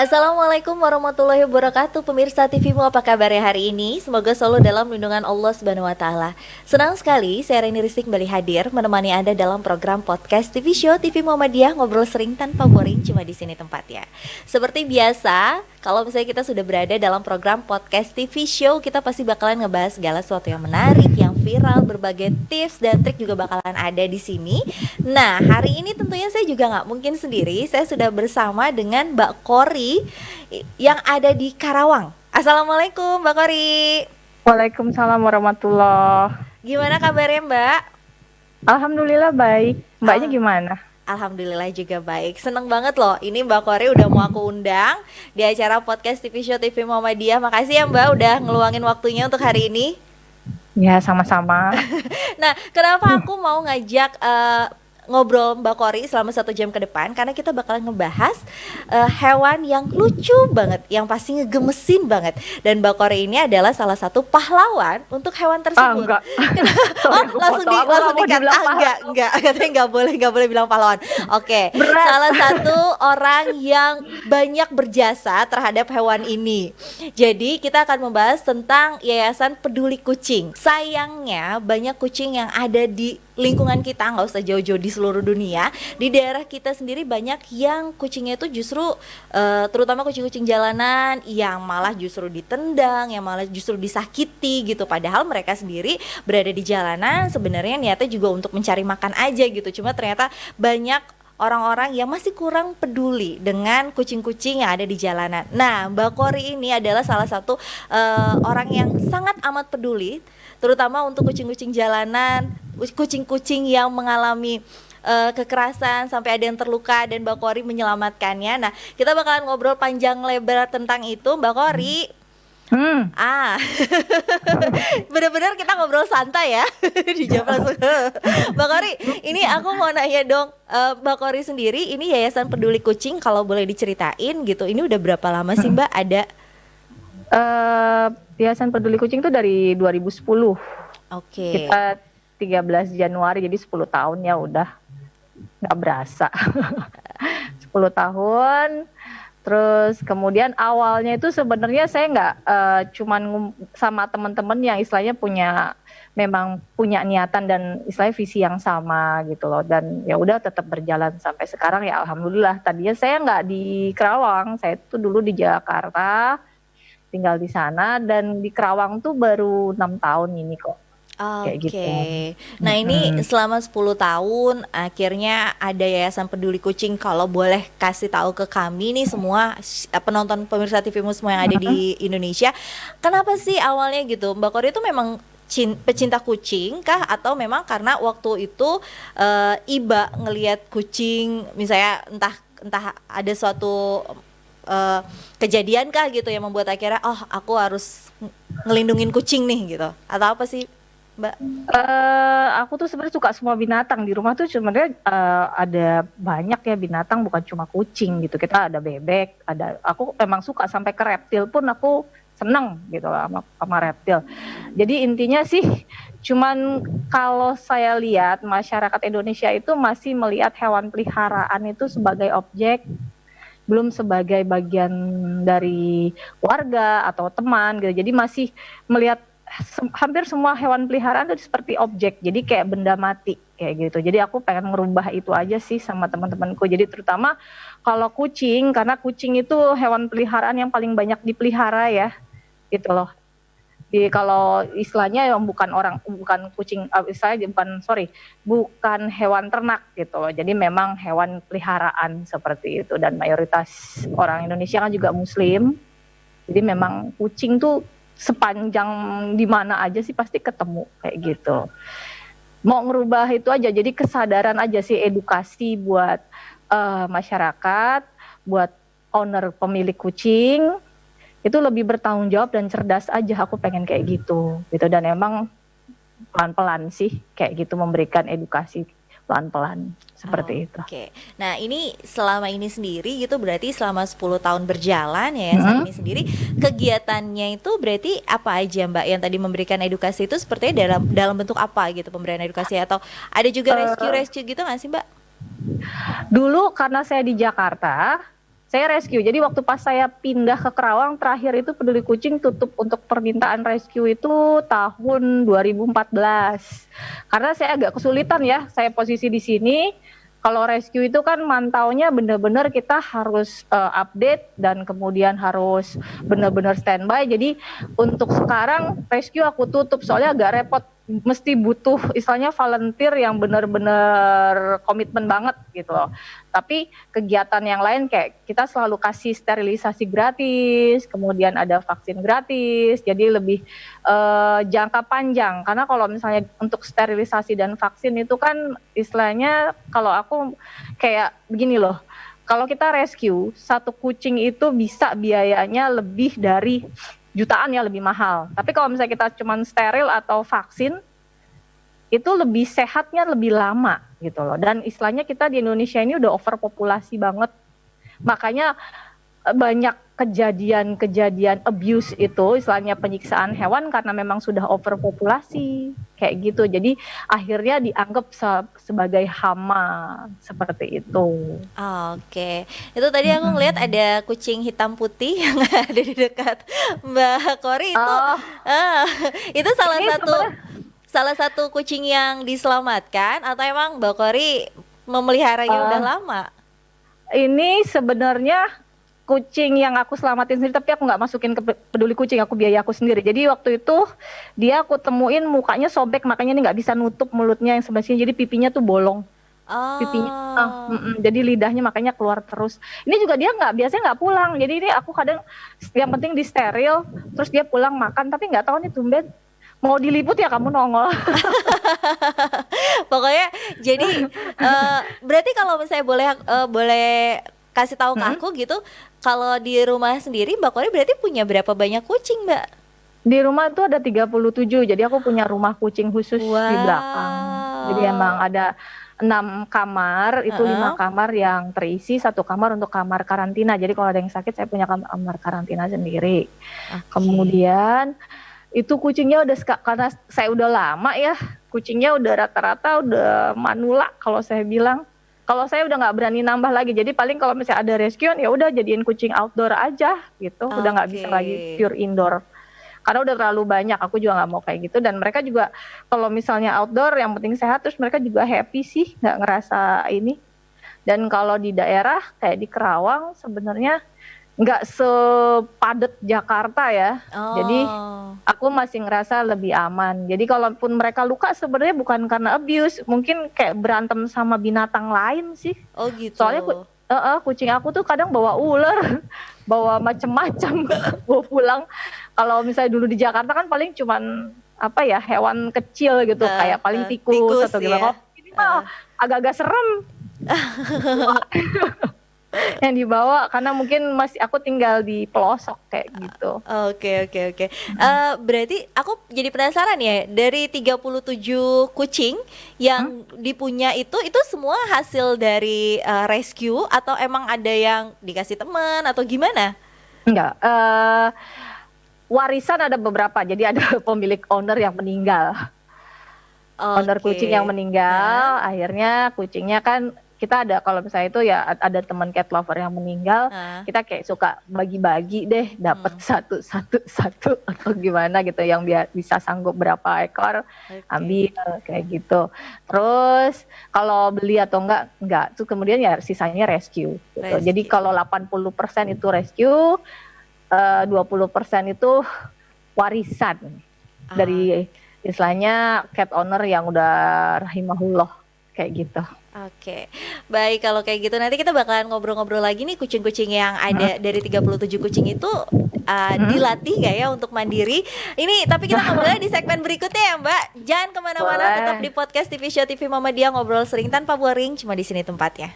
Assalamualaikum warahmatullahi wabarakatuh. Pemirsa TVmu, apa kabarnya hari ini? Semoga selalu dalam lindungan Allah Subhanahu wa taala. Senang sekali saya Reni Rizky kembali hadir menemani Anda dalam program podcast TV Show TV Muhammadiyah, ngobrol sering tanpa boring, cuma di sini tempatnya. Seperti biasa, kalau misalnya kita sudah berada dalam program podcast TV Show, kita pasti bakalan ngebahas segala sesuatu yang menarik, yang viral, berbagai tips dan trik juga bakalan ada di sini. Nah, hari ini tentunya saya juga nggak mungkin sendiri. Saya sudah bersama dengan Mbak Kori yang ada di Karawang. Assalamualaikum Mbak Kori. Waalaikumsalam warahmatullah. Gimana kabarnya Mbak? Alhamdulillah baik. Mbaknya gimana? Alhamdulillah juga baik. Seneng banget loh, ini Mbak Kori udah mau aku undang di acara podcast TV Show TV Muhammadiyah. Makasih ya Mbak udah ngeluangin waktunya untuk hari ini. Ya, sama-sama. Nah, kenapa aku mau ngajak ngobrol Mbak Kori selama 1 jam ke depan, karena kita bakalan ngebahas hewan yang lucu banget, yang pasti ngegemesin banget. Dan Mbak Kori ini adalah salah satu pahlawan untuk hewan tersebut. Enggak. Langsung dikat. Enggak, katanya nggak boleh bilang pahlawan. Oke. Berat. Salah satu orang yang banyak berjasa terhadap hewan ini. Jadi kita akan membahas tentang Yayasan Peduli Kucing. Sayangnya banyak kucing yang ada di lingkungan kita, nggak usah jauh-jauh di seluruh dunia, di daerah kita sendiri banyak yang kucingnya itu justru terutama kucing-kucing jalanan yang malah justru ditendang, yang malah justru disakiti gitu, padahal mereka sendiri berada di jalanan sebenarnya niatnya juga untuk mencari makan aja gitu, cuma ternyata banyak orang-orang yang masih kurang peduli dengan kucing-kucing yang ada di jalanan. Nah, Mbak Kori ini adalah salah satu orang yang sangat amat peduli, terutama untuk kucing-kucing jalanan, kucing-kucing yang mengalami kekerasan sampai ada yang terluka, dan Mbak Kori menyelamatkannya. Nah, kita bakalan ngobrol panjang lebar tentang itu, Mbak Kori. Bener-bener kita ngobrol santai ya. Dijawab langsung. Mbak Kori, ini aku mau nanya dong, Mbak Kori sendiri ini Yayasan Peduli Kucing, kalau boleh diceritain gitu, ini udah berapa lama sih Mbak ada? Yayasan Peduli Kucing itu dari 2010. Oke. Kita 13 Januari, jadi 10 tahun ya, udah nggak berasa. 10 tahun. Terus kemudian awalnya itu sebenarnya saya nggak cuman sama teman-teman yang istilahnya memang punya niatan dan istilahnya visi yang sama gitu loh, dan ya udah tetap berjalan sampai sekarang ya, alhamdulillah. Tadinya saya nggak di Kerawang, saya tuh dulu di Jakarta, tinggal di sana, dan di Kerawang tuh baru 6 tahun ini kok. Kayak gitu. Nah, ini selama 10 tahun akhirnya ada Yayasan Peduli Kucing. Kalau boleh kasih tahu ke kami nih semua penonton pemirsa TVmu semua yang ada di Indonesia, kenapa sih awalnya gitu Mbak Kori itu memang pecinta kucing kah, atau memang karena waktu itu iba ngelihat kucing, misalnya entah ada suatu kejadian kah gitu yang membuat akhirnya aku harus ngelindungin kucing nih gitu, atau apa sih Mbak? Aku tuh sebenarnya suka semua binatang. Di rumah tuh sebenarnya ada banyak ya binatang, bukan cuma kucing gitu. Kita ada bebek, aku emang suka, sampai ke reptil pun aku seneng gitu sama reptil. Jadi intinya sih, cuman kalau saya lihat masyarakat Indonesia itu masih melihat hewan peliharaan itu sebagai objek, belum sebagai bagian dari warga atau teman gitu. Jadi masih melihat hampir semua hewan peliharaan itu seperti objek, jadi kayak benda mati kayak gitu. Jadi aku pengen ngerubah itu aja sih sama teman-temanku. Jadi terutama kalau kucing, karena kucing itu hewan peliharaan yang paling banyak dipelihara ya, gitu loh. Jadi kalau istilahnya yang bukan kucing, bukan hewan ternak gitu loh. Jadi memang hewan peliharaan seperti itu, dan mayoritas orang Indonesia kan juga Muslim. Jadi memang kucing tuh sepanjang di mana aja sih pasti ketemu kayak gitu. Mau ngerubah itu aja, jadi kesadaran aja sih, edukasi buat masyarakat, buat owner pemilik kucing itu lebih bertanggung jawab dan cerdas aja. Aku pengen kayak gitu. Dan emang pelan-pelan sih kayak gitu, memberikan edukasi pelan-pelan seperti itu. Oke. Nah, ini selama ini sendiri gitu, berarti selama 10 tahun berjalan yayasan ini sendiri, kegiatannya itu berarti apa aja Mbak, yang tadi memberikan edukasi itu sepertinya dalam bentuk apa gitu pemberian edukasi, atau ada juga rescue gitu nggak sih Mbak? Dulu karena saya di Jakarta, Saya rescue. Jadi waktu pas saya pindah ke Kerawang terakhir itu Peduli Kucing tutup untuk permintaan rescue itu tahun 2014. Karena saya agak kesulitan ya, saya posisi di sini. Kalau rescue itu kan mantaunya benar-benar kita harus update dan kemudian harus benar-benar standby. Jadi untuk sekarang rescue aku tutup soalnya agak repot. Mesti butuh istilahnya volunteer yang benar-benar komitmen banget gitu loh. Tapi kegiatan yang lain kayak kita selalu kasih sterilisasi gratis, kemudian ada vaksin gratis, jadi lebih jangka panjang. Karena kalau misalnya untuk sterilisasi dan vaksin itu kan istilahnya kalau aku kayak begini loh, kalau kita rescue, satu kucing itu bisa biayanya lebih dari jutaan ya, lebih mahal. Tapi kalau misalnya kita cuma steril atau vaksin, itu lebih sehatnya lebih lama gitu loh. Dan istilahnya kita di Indonesia ini udah overpopulasi banget. Makanya banyak kejadian abuse itu, istilahnya penyiksaan hewan karena memang sudah overpopulasi kayak gitu. Jadi akhirnya dianggap sebagai hama seperti itu. Oke, itu tadi aku ngeliat ada kucing hitam putih yang ada di dekat Mbak Kori itu. Itu salah satu kucing yang diselamatkan atau emang Mbak Kori memeliharanya udah lama? Ini sebenarnya kucing yang aku selamatin sendiri, tapi aku nggak masukin ke Peduli Kucing, aku biaya aku sendiri. Jadi waktu itu dia aku temuin mukanya sobek, makanya ini nggak bisa nutup mulutnya yang sebelah sini, jadi pipinya tuh bolong. Pipinya, jadi lidahnya makanya keluar terus. Ini juga dia biasanya nggak pulang, jadi ini aku kadang yang penting di steril, terus dia pulang makan, tapi nggak tahu nih tumben mau diliput ya kamu nongol. Pokoknya jadi berarti kalau misalnya boleh kasih tahu ke aku gitu, kalau di rumah sendiri Mbak Kori berarti punya berapa banyak kucing, Mbak? Di rumah tuh ada 37, jadi aku punya rumah kucing khusus di belakang. Jadi emang ada 6 kamar, itu 5 kamar yang terisi, 1 kamar untuk kamar karantina. Jadi kalau ada yang sakit saya punya kamar karantina sendiri. Kemudian itu kucingnya udah, karena saya udah lama ya, kucingnya udah rata-rata udah manula kalau saya bilang. Kalau saya udah nggak berani nambah lagi, jadi paling kalau misalnya ada rescuean ya udah jadiin kucing outdoor aja gitu, udah nggak bisa lagi pure indoor. Karena udah terlalu banyak, aku juga nggak mau kayak gitu. Dan mereka juga kalau misalnya outdoor yang penting sehat, terus mereka juga happy sih, nggak ngerasa ini. Dan kalau di daerah kayak di Kerawang sebenarnya nggak sepadat Jakarta ya, jadi aku masih ngerasa lebih aman. Jadi kalaupun mereka luka sebenarnya bukan karena abuse, mungkin kayak berantem sama binatang lain sih. Oh gitu. Soalnya kucing aku tuh kadang bawa ular, bawa macem-macem bawa pulang. Kalau misalnya dulu di Jakarta kan paling cuman apa ya, hewan kecil gitu, kayak paling tikus atau gimana. Ini mah agak-agak serem. Yang dibawa karena mungkin masih aku tinggal di pelosok kayak gitu. Oke. Berarti aku jadi penasaran ya, dari 37 kucing yang dipunya itu semua hasil dari rescue atau emang ada yang dikasih teman atau gimana? Enggak, warisan ada beberapa. Jadi ada pemilik owner yang meninggal. Owner kucing yang meninggal, akhirnya kucingnya kan kita ada, kalau misalnya itu ya ada teman cat lover yang meninggal, kita kayak suka bagi-bagi deh, dapat satu atau gimana gitu, yang bisa sanggup berapa ekor ambil kayak gitu. Terus kalau beli atau enggak tuh kemudian ya sisanya rescue gitu. Jadi kalau 80% itu rescue, 20% itu warisan dari istilahnya cat owner yang udah rahimahullah kayak gitu. Oke, baik, kalau kayak gitu nanti kita bakalan ngobrol-ngobrol lagi nih, kucing-kucing yang ada dari 37 kucing itu dilatih gak ya untuk mandiri. Ini tapi kita ngobrolnya di segmen berikutnya ya Mbak. Jangan kemana-mana, tetap di podcast TV Show TV Mama Dia, ngobrol sering tanpa boring, cuma di sini tempatnya.